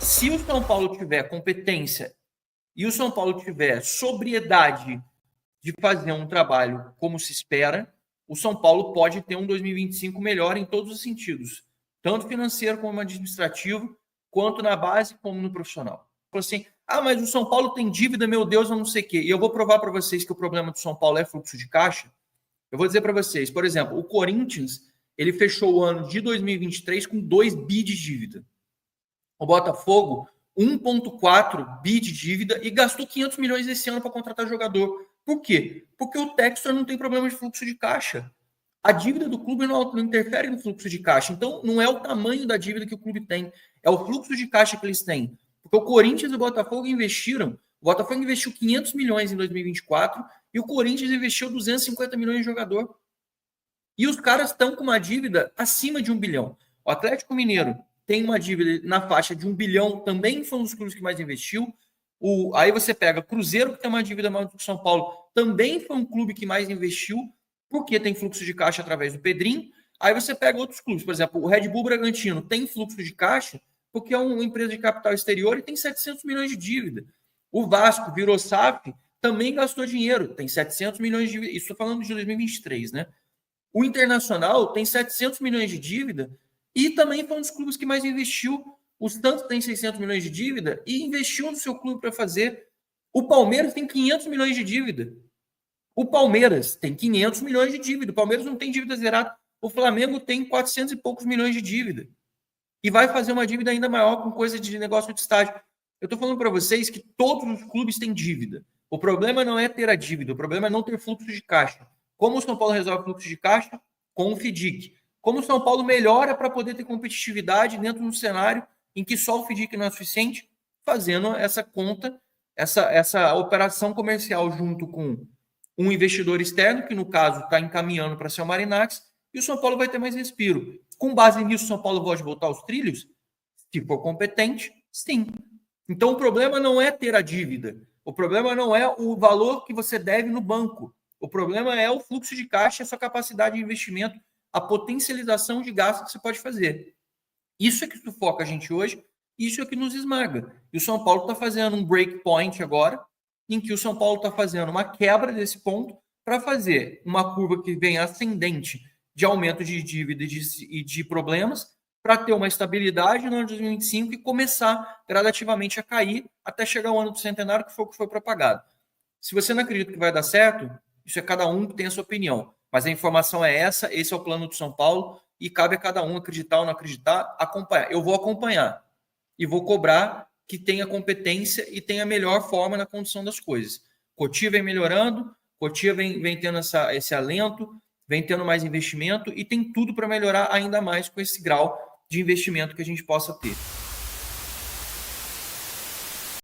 Se o São Paulo tiver competência e o São Paulo tiver sobriedade de fazer um trabalho como se espera, o São Paulo pode ter um 2025 melhor em todos os sentidos, tanto financeiro como administrativo, quanto na base como no profissional. Assim, mas o São Paulo tem dívida, meu Deus, eu não sei o quê. E eu vou provar para vocês que o problema do São Paulo é fluxo de caixa. Eu vou dizer para vocês, por exemplo, o Corinthians, ele fechou o ano de 2023 com 2 bi de dívida. O Botafogo, 1,4 bi de dívida e gastou 500 milhões esse ano para contratar jogador. Por quê? Porque o Textor não tem problema de fluxo de caixa. A dívida do clube não interfere no fluxo de caixa. Então, não é o tamanho da dívida que o clube tem, é o fluxo de caixa que eles têm. Porque o Corinthians e o Botafogo investiram. O Botafogo investiu 500 milhões em 2024 e o Corinthians investiu 250 milhões em jogador. E os caras estão com uma dívida acima de 1 bilhão. O Atlético Mineiro tem uma dívida na faixa de 1 bilhão, também foi um dos clubes que mais investiu. Aí você pega Cruzeiro, que tem uma dívida maior do que o São Paulo, também foi um clube que mais investiu, porque tem fluxo de caixa através do Pedrinho. Aí você pega outros clubes, por exemplo, o Red Bull Bragantino tem fluxo de caixa, porque é uma empresa de capital exterior e tem 700 milhões de dívida. O Vasco virou SAF, também gastou dinheiro, tem 700 milhões de dívida. Isso estou falando de 2023, né? O Internacional tem 700 milhões de dívida e também foi um dos clubes que mais investiu. O Santos tem 600 milhões de dívida e investiu no seu clube para fazer. O Palmeiras tem 500 milhões de dívida. O Palmeiras tem 500 milhões de dívida. O Palmeiras não tem dívida zerada. O Flamengo tem 400 e poucos milhões de dívida. E vai fazer uma dívida ainda maior com coisa de negócio de estádio. Eu estou falando para vocês que todos os clubes têm dívida. O problema não é ter a dívida, o problema é não ter fluxo de caixa. Como o São Paulo resolve o fluxo de caixa? Com o FDIC. Como o São Paulo melhora para poder ter competitividade dentro de um cenário em que só o FDIC não é suficiente? Fazendo essa conta, essa operação comercial junto com um investidor externo, que no caso está encaminhando para ser o Marinax, e o São Paulo vai ter mais respiro. Com base nisso, o São Paulo pode voltar aos trilhos? Se for competente, sim. Então o problema não é ter a dívida. O problema não é o valor que você deve no banco. O problema é o fluxo de caixa, a sua capacidade de investimento, a potencialização de gasto que você pode fazer. Isso é que sufoca a gente hoje, isso é que nos esmaga. E o São Paulo está fazendo um breakpoint agora, em que o São Paulo está fazendo uma quebra desse ponto para fazer uma curva que vem ascendente de aumento de dívida e de problemas, para ter uma estabilidade no ano de 2025 e começar gradativamente a cair até chegar ao ano do centenário, que foi o que foi propagado. Se você não acredita que vai dar certo, isso é cada um que tem a sua opinião. Mas a informação é essa, esse é o plano do São Paulo e cabe a cada um acreditar ou não acreditar, acompanhar. Eu vou acompanhar e vou cobrar que tenha competência e tenha a melhor forma na condução das coisas. Cotia vem melhorando, Cotia vem tendo esse alento, vem tendo mais investimento e tem tudo para melhorar ainda mais com esse grau de investimento que a gente possa ter.